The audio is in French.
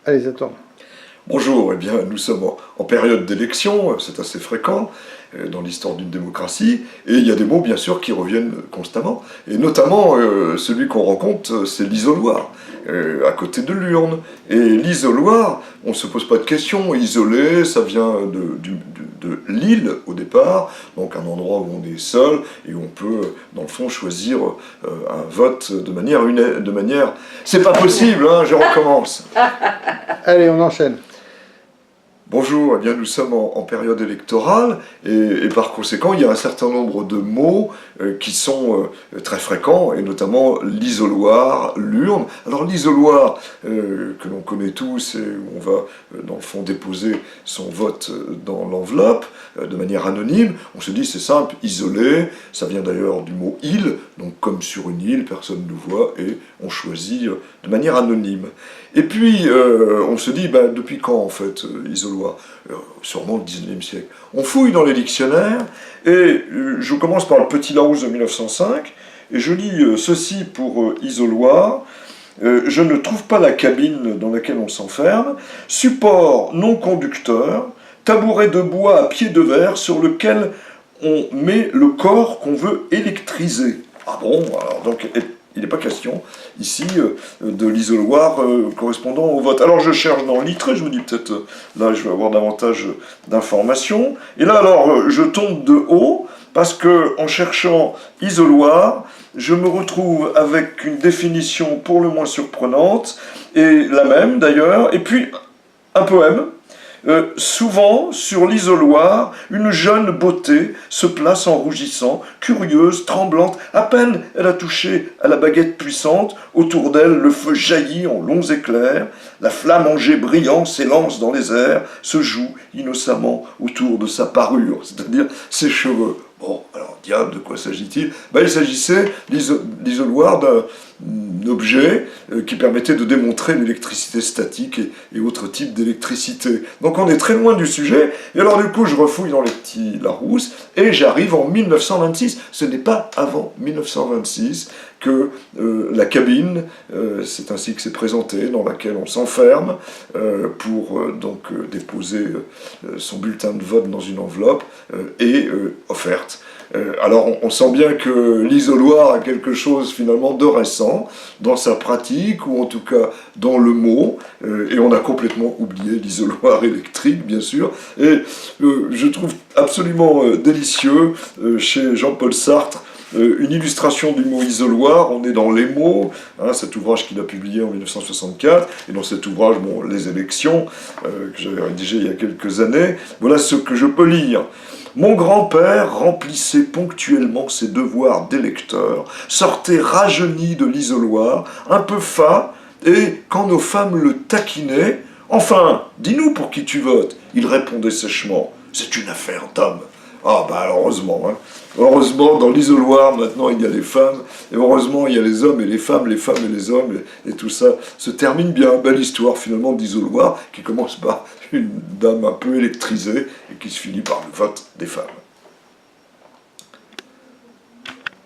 Allez, ça tourne. Bonjour, eh bien, nous sommes en période d'élection, c'est assez fréquent dans l'histoire d'une démocratie, et il y a des mots, bien sûr, qui reviennent constamment, et notamment celui qu'on rencontre, c'est l'isoloir, à côté de l'urne. Et l'isoloir, on ne se pose pas de questions, isolé, ça vient de l'île au départ, donc un endroit où on est seul, et où on peut, dans le fond, choisir un vote de manière... C'est pas possible, hein, je recommence. Allez, on enchaîne. Bonjour, eh bien nous sommes en période électorale et par conséquent il y a un certain nombre de mots qui sont très fréquents et notamment l'isoloir, l'urne. Alors l'isoloir que l'on connaît tous et où on va dans le fond déposer son vote dans l'enveloppe de manière anonyme, on se dit c'est simple, isolé, ça vient d'ailleurs du mot île, donc comme sur une île, personne ne nous voit et on choisit de manière anonyme. Et puis on se dit depuis quand en fait isoloir? Sûrement le 19e siècle. On fouille dans les dictionnaires, et je commence par le Petit Larousse de 1905, et je lis ceci pour isoloir. Je ne trouve pas la cabine dans laquelle on s'enferme, support non conducteur, tabouret de bois à pied de verre sur lequel on met le corps qu'on veut électriser. Ah bon, alors donc... Il n'est pas question, ici, de l'isoloir correspondant au vote. Alors je cherche dans Littré, je me dis peut-être, là je vais avoir davantage d'informations. Et là alors, je tombe de haut, parce que en cherchant isoloir, je me retrouve avec une définition pour le moins surprenante, et la même d'ailleurs, et puis un poème. Souvent, sur l'isoloir, une jeune beauté se place en rougissant, curieuse, tremblante. À peine elle a touché à la baguette puissante, autour d'elle le feu jaillit en longs éclairs, la flamme en jet brillant s'élance dans les airs, se joue innocemment autour de sa parure, c'est-à-dire ses cheveux. Bon, alors diable, de quoi s'agit-il? Il s'agissait l'isoloir d'un objet qui permettait de démontrer l'électricité statique et autres types d'électricité. Donc on est très loin du sujet, et alors du coup je refouille dans les petits Larousse, et j'arrive en 1926. Ce n'est pas avant 1926 que la cabine, c'est ainsi que c'est présenté, dans laquelle on s'enferme pour déposer son bulletin de vote dans une enveloppe, est offerte. Alors on sent bien que l'isoloir a quelque chose finalement de récent dans sa pratique, ou en tout cas dans le mot, et on a complètement oublié l'isoloir électrique bien sûr, et je trouve absolument délicieux chez Jean-Paul Sartre une illustration du mot isoloir. On est dans Les mots, hein, cet ouvrage qu'il a publié en 1964, et dans cet ouvrage, Les élections, que j'avais rédigé il y a quelques années, voilà ce que je peux lire. Mon grand-père remplissait ponctuellement ses devoirs d'électeur, sortait rajeuni de l'isoloir, un peu fat, et quand nos femmes le taquinaient, « Enfin, dis-nous pour qui tu votes ?» Il répondait sèchement, « C'est une affaire d'homme. » Ah heureusement, hein. Heureusement, dans l'isoloir, maintenant, il y a les femmes, et heureusement, il y a les hommes et les femmes et les hommes, et tout ça se termine bien. Belle histoire, finalement, d'isoloir, qui commence par une dame un peu électrisée, et qui se finit par le vote des femmes.